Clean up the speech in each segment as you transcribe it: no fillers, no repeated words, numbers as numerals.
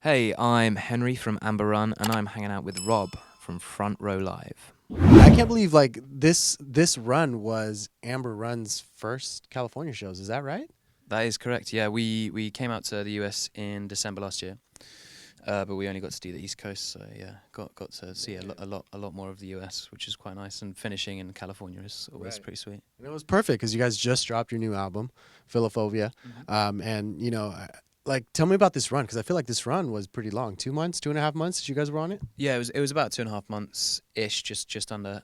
Hey, I'm Henry from Amber Run, and I'm hanging out with Rob from Front Row Live. I can't believe like this run was Amber Run's first California shows. Is that right? That is correct. Yeah, we came out to the US in December last year, but we only got to do the East Coast. So yeah, got to see a lot more of the US, which is quite nice. And finishing in California is always Right. pretty sweet. And it was perfect because you guys just dropped your new album, Philophobia. And like tell me about this run because I feel like this run was pretty long. 2 months, 2.5 months that you guys were on it. Yeah, it was about 2.5 months ish, just under.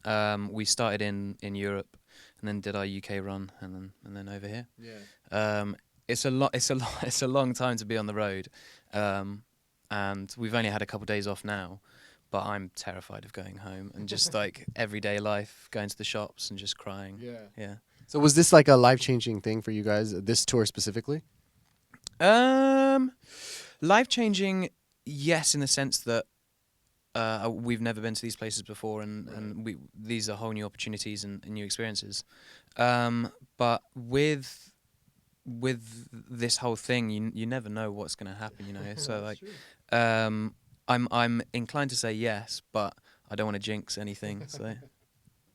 We started in Europe, and then did our UK run, and then over here. Yeah. It's a lot. It's a lot. It's a long time to be on the road, and we've only had a couple of days off now. But I'm terrified of going home and just like everyday life, going to the shops and just crying. Yeah. Yeah. So was this like a life-changing thing for you guys? This tour specifically? Um, Life changing, yes, in the sense that we've never been to these places before, and these are whole new opportunities and new experiences. But with this whole thing, you never know what's going to happen, you know. So like, um, I'm inclined to say yes, but I don't want to jinx anything. So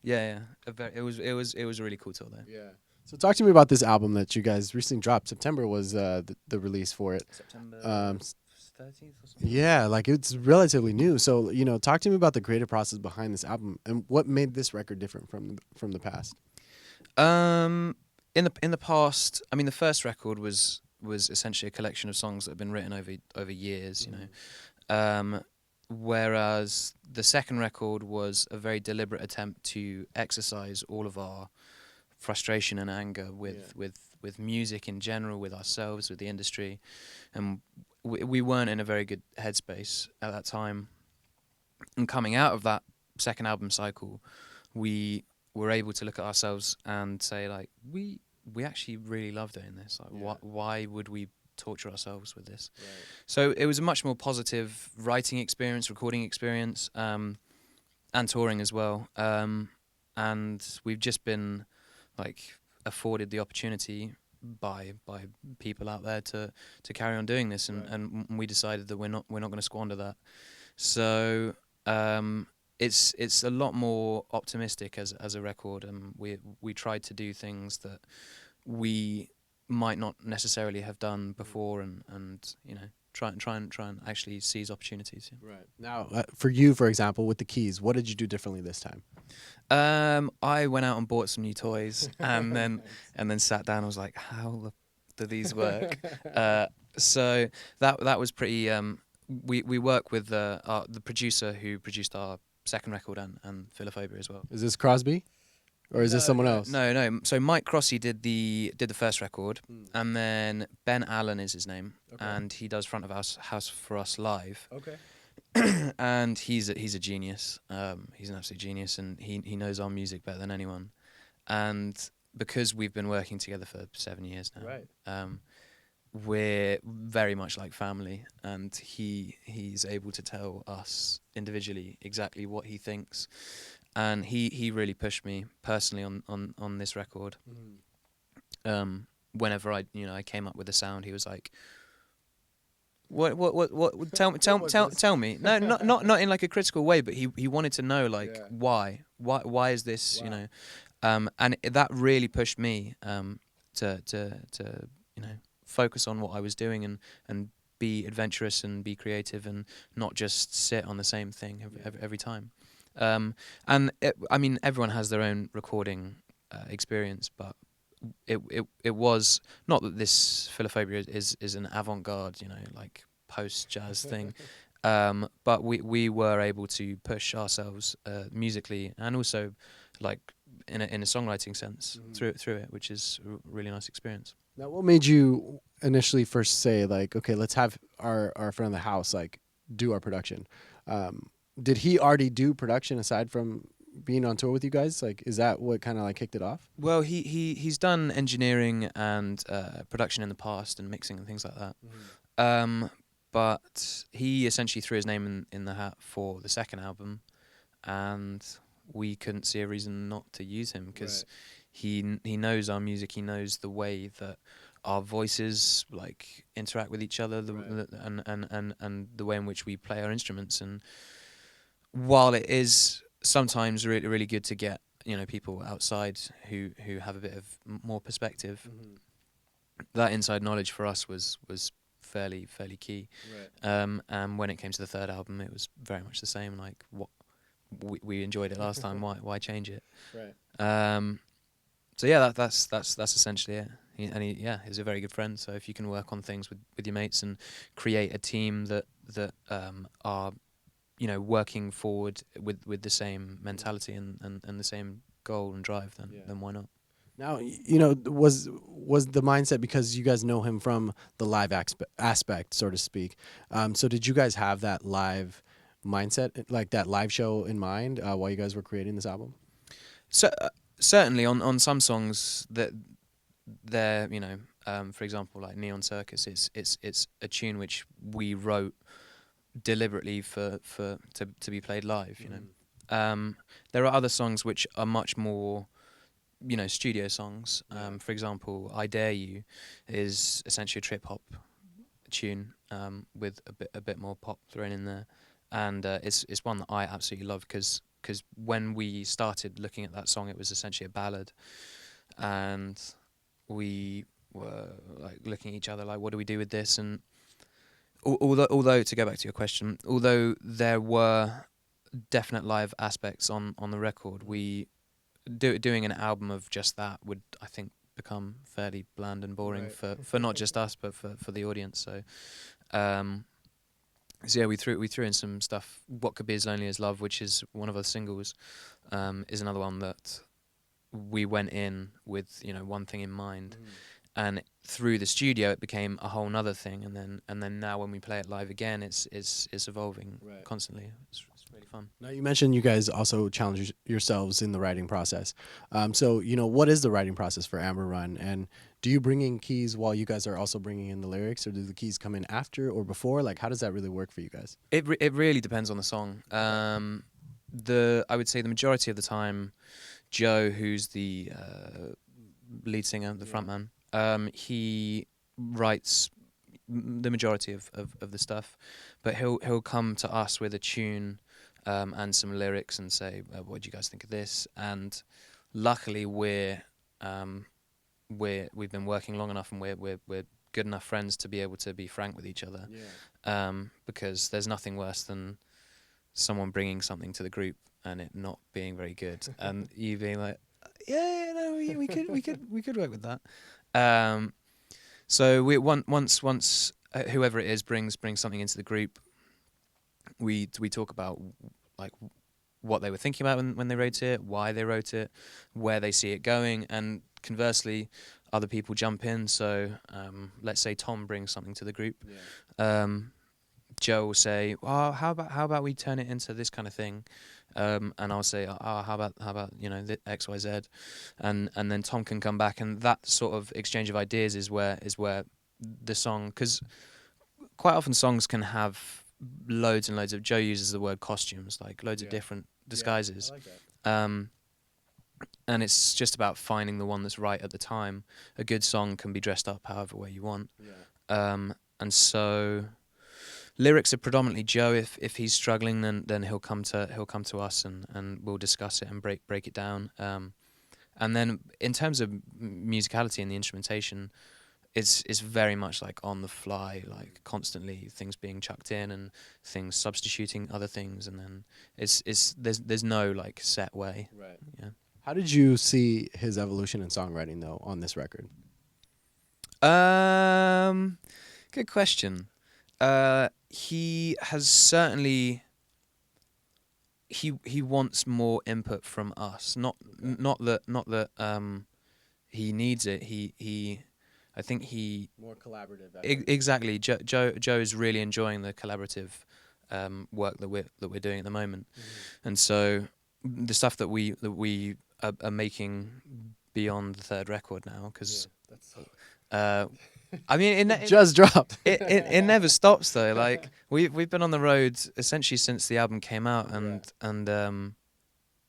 yeah, it was a really cool tour though. Yeah. So talk to me about this album that you guys recently dropped. September was the release for it. September Um, 13th or something. Yeah, like it's relatively new. So, talk to me about the creative process behind this album and what made this record different from the past. Um, in the past, I mean, the first record was essentially a collection of songs that had been written over years, you know. Whereas the second record was a very deliberate attempt to exercise all of our frustration and anger with music in general, with ourselves, with the industry, and we weren't in a very good headspace at that time. And coming out of that second album cycle, we were able to look at ourselves and say like we actually really love doing this. Like why would we torture ourselves with this? Right. So it was a much more positive writing experience, recording experience, and touring as well. And we've just been like afforded the opportunity by people out there to carry on doing this, and we decided that we're not going to squander that. So it's a lot more optimistic as a record, and we tried to do things that we might not necessarily have done before, and you know, try and actually seize opportunities. Yeah. Right. Now, for you, for example, with the keys, what did you do differently this time? I went out and bought some new toys, and then Nice. and then sat down. I was like, how do these work? So that was pretty. We work with the producer who produced our second record and Philophobia as well. Is this Crosby, or is this someone else? No. So Mike Crossy did the first record, Mm. and then Ben Allen is his name, Okay. and he does front of house for us live. Okay. And he's a genius. He's an absolute genius, and he knows our music better than anyone. And because we've been working together for 7 years now, Right. we're very much like family, and he's able to tell us individually exactly what he thinks, and he really pushed me personally on this record. Whenever I came up with a sound, he was like, what tell me. No, not in like a critical way, but he wanted to know like why is this, you know. And that really pushed me to you know, focus on what I was doing, and be adventurous and be creative, and not just sit on the same thing every time. I mean, everyone has their own recording experience, but it was not that this Philophobia is an avant-garde, you know, like post-jazz thing. But we were able to push ourselves musically, and also like in a songwriting sense through it, which is a really nice experience. Now, what made you initially first say like, okay, let's have our friend of the house like do our production? Did he already do production aside from being on tour with you guys? Like, is that what kind of like kicked it off? Well, he's done engineering and production in the past, and mixing and things like that. But he essentially threw his name in the hat for the second album, and we couldn't see a reason not to use him, because he knows our music. He knows the way that our voices like interact with each other, and the way in which we play our instruments. And while it is sometimes really really good to get people outside who have a bit of more perspective, that inside knowledge for us was fairly key. And when it came to the third album, it was very much the same. Like, what we enjoyed it last time, why change it? So yeah, that's essentially it. He's a very good friend. So if you can work on things with your mates and create a team that are working forward with the same mentality and the same goal and drive, then why not? Now, was the mindset because you guys know him from the live aspect, so to speak. So did you guys have that live mindset, like that live show in mind while you guys were creating this album? So certainly on some songs that they're for example, like Neon Circus, it's a tune which we wrote deliberately to be played live. There are other songs which are much more studio songs. For example, I Dare You is essentially a trip hop tune with a bit more pop thrown in there, and it's one that I absolutely love because when we started looking at that song, it was essentially a ballad, and we were like looking at each other like, what do we do with this? And although to go back to your question, although there were definite live aspects on the record, we doing an album of just that would, I think, become fairly bland and boring for not just us but for the audience. So yeah, we threw in some stuff. What Could Be As Lonely As Love, which is one of our singles, is another one that we went in with one thing in mind, and through the studio it became a whole nother thing, and then now when we play it live again, it's evolving constantly. It's really fun. Now, you mentioned you guys also challenge yourselves in the writing process. So what is the writing process for Amber Run, and do you bring in keys while you guys are also bringing in the lyrics, or do the keys come in after or before? Like, how does that really work for you guys? It really depends on the song. I would say the majority of the time, Joe, who's the lead singer, the frontman, he writes the majority of the stuff, but he'll come to us with a tune and some lyrics and say, what do you guys think of this? And luckily we've been working long enough, and we're good enough friends to be able to be frank with each other, because there's nothing worse than someone bringing something to the group and it not being very good, and you being like, we could work with that. So once whoever it is brings something into the group, we talk about like what they were thinking about when they wrote it, why they wrote it, where they see it going, and conversely, other people jump in. So let's say Tom brings something to the group. Joe will say, "Oh, how about we turn it into this kind of thing," and I'll say, "Oh, how about the X, Y, Z," and then Tom can come back, and that sort of exchange of ideas is where the song, because quite often songs can have loads and loads of, Joe uses the word costumes, like loads of different disguises. I like that. And it's just about finding the one that's right at the time. A good song can be dressed up however way you want. And so lyrics are predominantly Joe. If he's struggling, then he'll come to us and we'll discuss it and break it down. And then in terms of musicality and the instrumentation, it's very much like on the fly, like constantly things being chucked in and things substituting other things, and then there's no like set way. Right. Yeah. How did you see his evolution in songwriting though on this record? Good question. He has certainly. He wants more input from us. Not that he needs it. I think he More collaborative. Exactly. Joe is really enjoying the collaborative work that we're doing at the moment, and so the stuff that we are making beyond the third record now, because I mean it just dropped. it never stops though. Like we've been on the road essentially since the album came out, and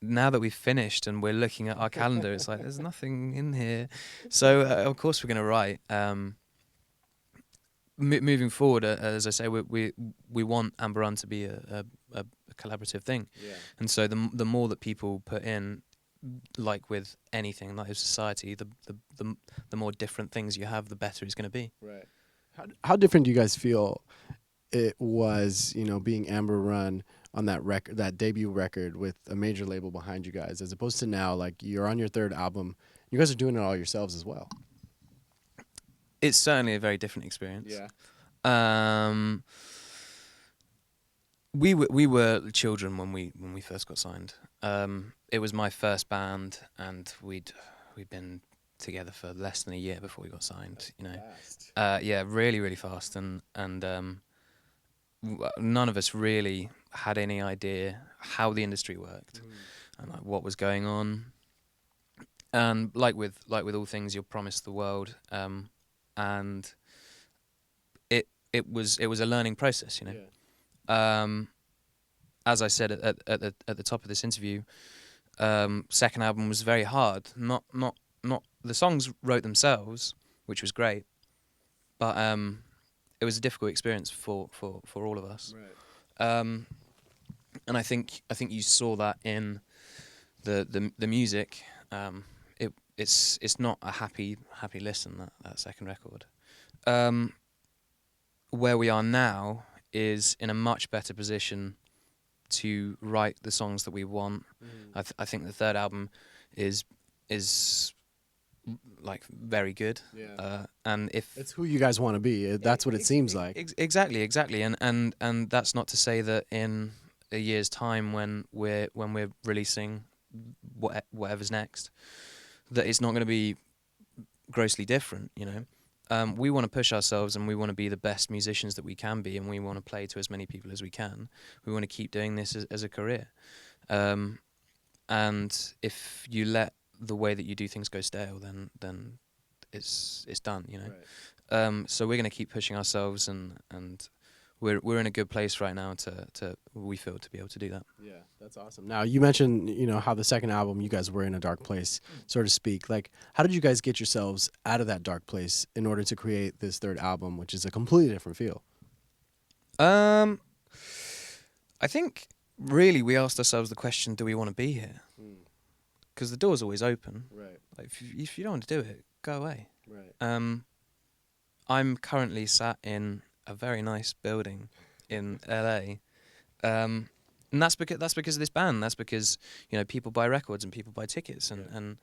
now that we've finished and we're looking at our calendar, it's like there's nothing in here. So of course we're going to write. Moving forward, as I say, we want Amber Run to be a collaborative thing, and so the more that people put in, like with anything, like with society, the more different things you have, the better it's going to be. Right. How different do you guys feel it was, you know, being Amber Run on that record, that debut record with a major label behind you guys, as opposed to now, like you're on your third album, you guys are doing it all yourselves as well? It's certainly a very different experience. Yeah. We were children when we first got signed. It was my first band, and we'd been together for less than a year before we got signed. That's you know, fast. yeah, really fast, and none of us really had any idea how the industry worked and like what was going on. And like with all things, you're promised the world, and it was a learning process, you know. Yeah. As I said at the top of this interview, second album was very hard. Not the songs wrote themselves, which was great, but it was a difficult experience for all of us. Right. And I think you saw that in the music. It's not a happy listen, that second record. Where we are now is in a much better position to write the songs that we want. I think the third album is like very good. Yeah. And if It's who you guys want to be. That's what it seems like. Exactly. And that's not to say that in a year's time when we're releasing whatever's next, that it's not going to be grossly different, you know. We want to push ourselves, and we want to be the best musicians that we can be, and we want to play to as many people as we can. We want to keep doing this as a career. And if you let the way that you do things go stale, then it's done, you know. Right. So we're going to keep pushing ourselves, and we're in a good place right now to we feel to be able to do that. Yeah, that's awesome. Now, you mentioned, you know, how the second album, you guys were in a dark place, so to speak. Like, how did you guys get yourselves out of that dark place in order to create this third album, which is a completely different feel? I think really we asked ourselves the question, do we want to be here? Because the door's always open. Right. Like, if you don't want to do it, go away. Right. I'm currently sat in a very nice building in LA, and that's because of this band. That's because, you know, people buy records and people buy tickets, and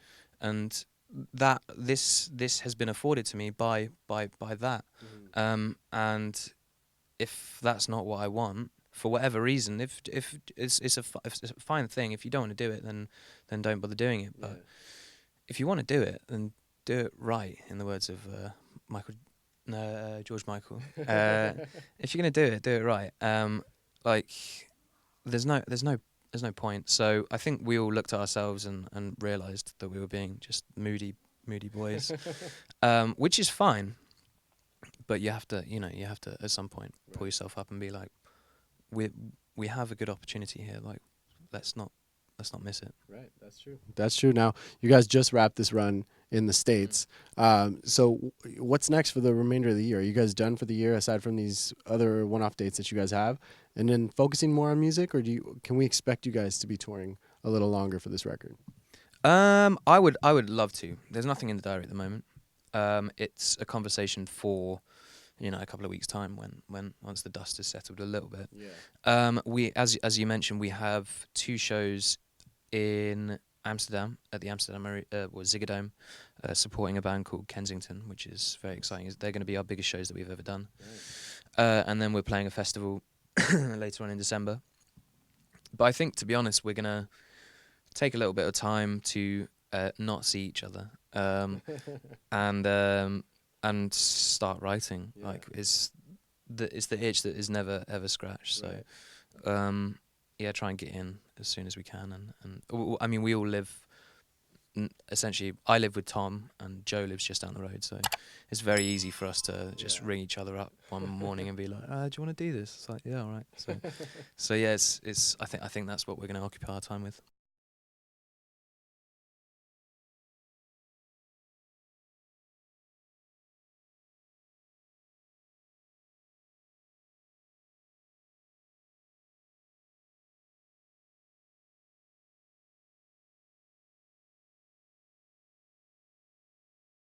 that this has been afforded to me by that. And if that's not what I want, for whatever reason, if it's a fine thing. If you don't want to do it, then don't bother doing it. But if you want to do it, then do it right. In the words of George Michael. If you're gonna do it right. Like there's no point. So I think we all looked at ourselves and realised that we were being just moody boys, which is fine. But you have to at some point pull yourself up and be like, we have a good opportunity here. Like, let's not miss it. Right, that's true. That's true. Now, you guys just wrapped this run in the States. So what's next for the remainder of the year? Are you guys done for the year aside from these other one-off dates that you guys have? And then focusing more on music, or can we expect you guys to be touring a little longer for this record? I would love to. There's nothing in the diary at the moment. It's a conversation for, you know, a couple of weeks' time when once the dust has settled a little bit. Yeah. We as you mentioned, we have 2 shows in Amsterdam at the Amsterdam Ziggo, supporting a band called Kensington, which is very exciting. They're going to be our biggest shows that we've ever done. Right. And then we're playing a festival later on in December. But I think, to be honest, we're going to take a little bit of time to not see each other, and start writing. Yeah. Like it's the itch that is never ever scratched. So right. Yeah, try and get in as soon as we can. And I mean, we all live. Essentially, I live with Tom, and Joe lives just down the road. So it's very easy for us to just ring each other up one morning and be like, "Do you want to do this?" It's like, "Yeah, all right." So yeah, it's. I think that's what we're going to occupy our time with.